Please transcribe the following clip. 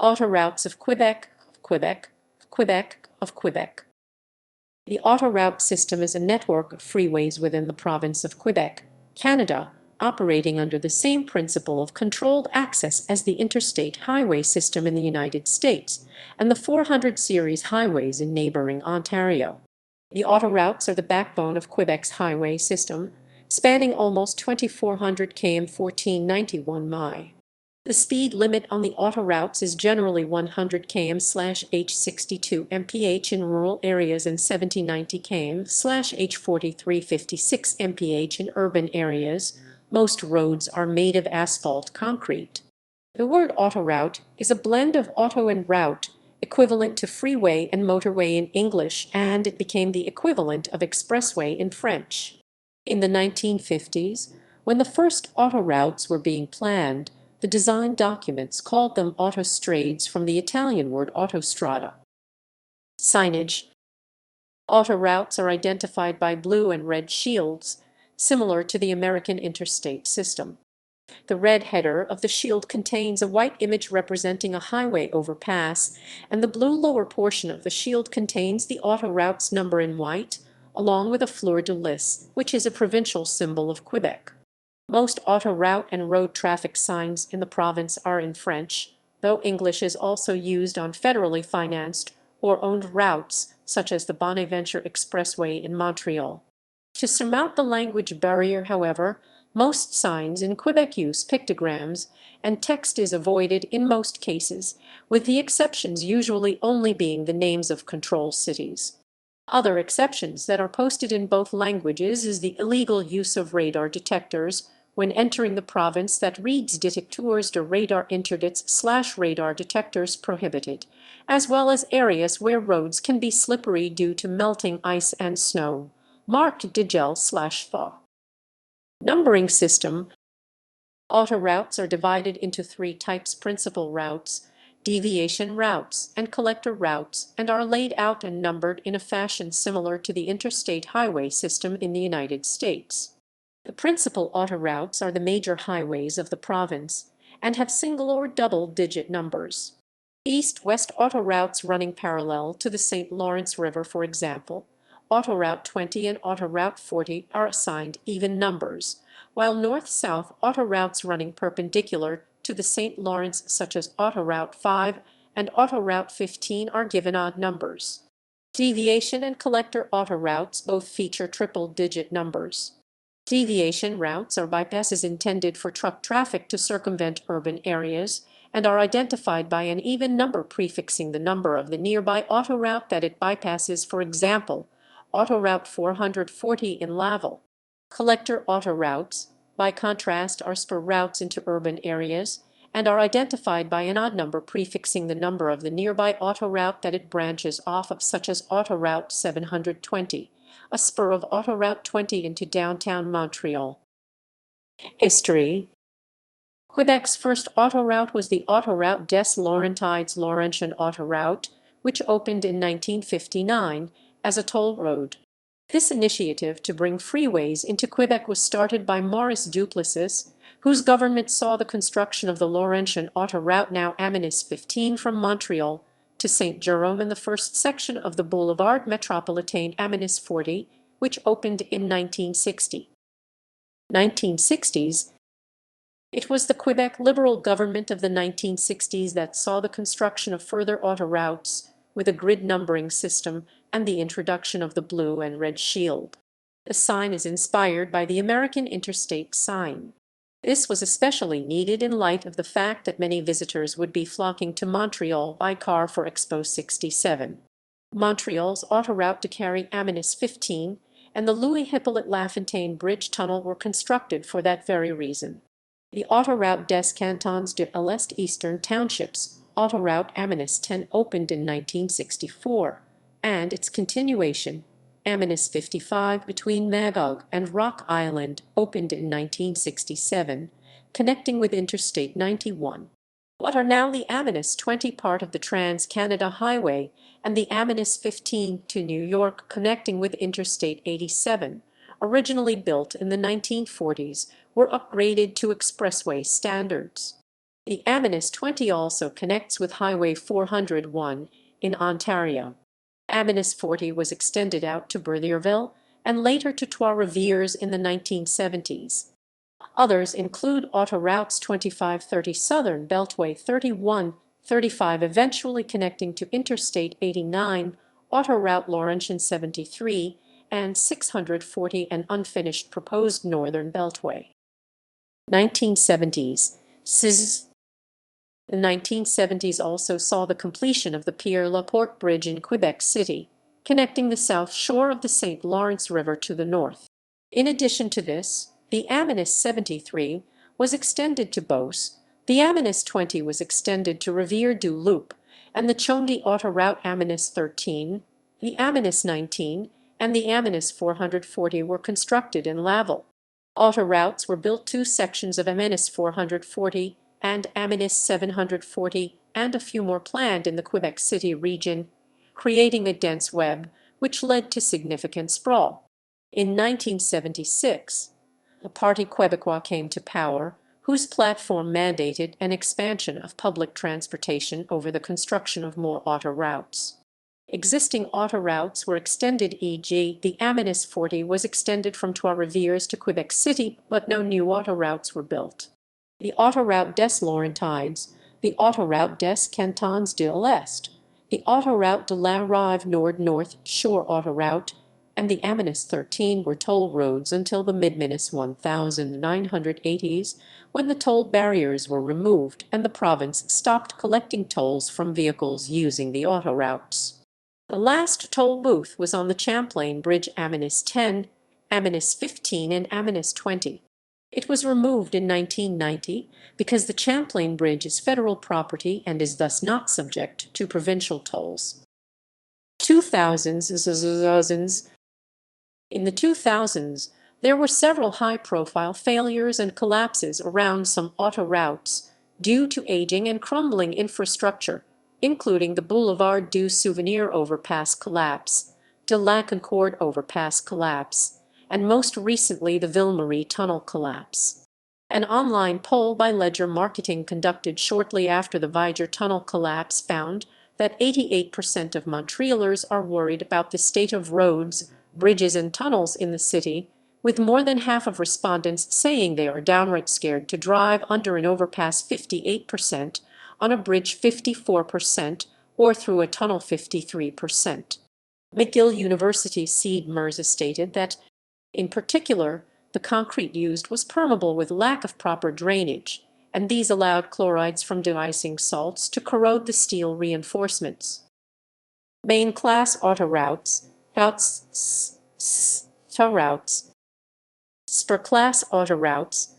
Autoroutes of Quebec, of Quebec. The autoroute system is a network of freeways within the province of Quebec, Canada, operating under the same principle of controlled access as the Interstate Highway System in the United States and the 400 series highways in neighbouring Ontario. The autoroutes are the backbone of Quebec's highway system, spanning almost 2,400 km 1491 mi. The speed limit on the autoroutes is generally 100 km/h 62 mph in rural areas and 70-90 km/h 4356 mph in urban areas. Most roads are made of asphalt concrete. The word autoroute is a blend of auto and route, equivalent to freeway and motorway in English, and it became the equivalent of expressway in French. In the 1950s, when the first autoroutes were being planned, the design documents called them autostrades from the Italian word autostrada. Signage. Autoroutes are identified by blue and red shields, similar to the American interstate system. The red header of the shield contains a white image representing a highway overpass, and the blue lower portion of the shield contains the autoroute's number in white, along with a fleur-de-lis, which is a provincial symbol of Quebec. Most autoroute and road traffic signs in the province are in French, though English is also used on federally financed or owned routes, such as the Bonaventure Expressway in Montreal. To surmount the language barrier, however, most signs in Quebec use pictograms, and text is avoided in most cases, with the exceptions usually only being the names of control cities. Other exceptions that are posted in both languages is the illegal use of radar detectors when entering the province that reads détecteurs de radar interdits / radar detectors prohibited, as well as areas where roads can be slippery due to melting ice and snow, marked de gel / thaw. Numbering system. Autoroutes are divided into three types: principal routes, deviation routes, and collector routes, and are laid out and numbered in a fashion similar to the Interstate Highway System in the United States. The principal autoroutes are the major highways of the province and have single or double-digit numbers. East-west autoroutes running parallel to the St. Lawrence River, for example, Autoroute 20 and Autoroute 40 are assigned even numbers, while north-south autoroutes running perpendicular to the St. Lawrence, such as Autoroute 5 and Autoroute 15, are given odd numbers. Deviation and collector autoroutes both feature triple-digit numbers. Deviation routes are bypasses intended for truck traffic to circumvent urban areas and are identified by an even number prefixing the number of the nearby autoroute that it bypasses, for example, Autoroute 440 in Laval. Collector autoroutes, by contrast, are spur routes into urban areas and are identified by an odd number prefixing the number of the nearby autoroute that it branches off of, such as Autoroute 720, a spur of Autoroute 20 into downtown Montreal. History. Quebec's first autoroute was the Autoroute des Laurentides Laurentian Autoroute, which opened in 1959 as a toll road. This initiative to bring freeways into Quebec was started by Maurice Duplessis, whose government saw the construction of the Laurentian Autoroute, now Aménis 15, from Montreal to Saint Jérôme, and the first section of the Boulevard Métropolitain Aménis 40, which opened in 1960. 1960s. It was the Quebec Liberal government of the 1960s that saw the construction of further autoroutes with a grid numbering system and the introduction of the blue and red shield. The sign is inspired by the American interstate sign. This was especially needed in light of the fact that many visitors would be flocking to Montreal by car for Expo 67. Montreal's autoroute to carry Aménis 15 and the Louis-Hippolyte Lafontaine Bridge Tunnel were constructed for that very reason. The Autoroute des Cantons de l'Est Eastern Townships, Autoroute Aménis 10, opened in 1964, and its continuation, Aménis 55 between Magog and Rock Island, opened in 1967, connecting with Interstate 91. What are now the Aménis 20 part of the Trans-Canada Highway and the Aménis 15 to New York, connecting with Interstate 87, originally built in the 1940s, were upgraded to expressway standards. The Amanus 20 also connects with Highway 401 in Ontario. Amanus 40 was extended out to Berthierville and later to Trois-Rivières in the 1970s. Others include Autoroutes 2530 Southern Beltway 3135 eventually connecting to Interstate 89, Autoroute Laurentian 73, and 640 an unfinished proposed Northern Beltway. 1970s. The 1970s also saw the completion of the Pierre-Laporte Bridge in Quebec City, connecting the south shore of the St. Lawrence River to the north. In addition to this, the Amanus 73 was extended to Beauce, the Amanus 20 was extended to Rivière-du-Loup, and the Chauny Autoroute Amanus 13, the Amanus 19, and the Amanus 440 were constructed in Laval. Autoroutes were built two sections of Amanus 440 and Amanus 740 and a few more planned in the Quebec City region, creating a dense web which led to significant sprawl. In 1976, the Parti Québécois came to power, whose platform mandated an expansion of public transportation over the construction of more autoroutes. Existing autoroutes were extended, e.g. the Amanus 40 was extended from Trois-Rivières to Quebec City, but no new autoroutes were built. The Autoroute des Laurentides, the Autoroute des Cantons de l'Est, the Autoroute de la Rive Nord North Shore Autoroute, and the Amanus 13 were toll roads until the mid-1980s, when the toll barriers were removed and the province stopped collecting tolls from vehicles using the autoroutes. The last toll booth was on the Champlain Bridge Amanus 10, Amanus 15, and Amanus 20. It was removed in 1990 because the Champlain Bridge is federal property and is thus not subject to provincial tolls. 2000s. In the 2000s, there were several high-profile failures and collapses around some autoroutes due to aging and crumbling infrastructure, including the Boulevard du Souvenir overpass collapse, de la Concorde overpass collapse, and most recently the Ville-Marie tunnel collapse. An online poll by Ledger Marketing conducted shortly after the Viger tunnel collapse found that 88% of Montrealers are worried about the state of roads, bridges, and tunnels in the city, with more than half of respondents saying they are downright scared to drive under an overpass 58%, on a bridge 54%, or through a tunnel 53%. McGill University's Seed Mirza stated that, in particular, the concrete used was permeable with lack of proper drainage, and these allowed chlorides from de-icing salts to corrode the steel reinforcements. Main class autoroutes, routes, spur class autoroutes,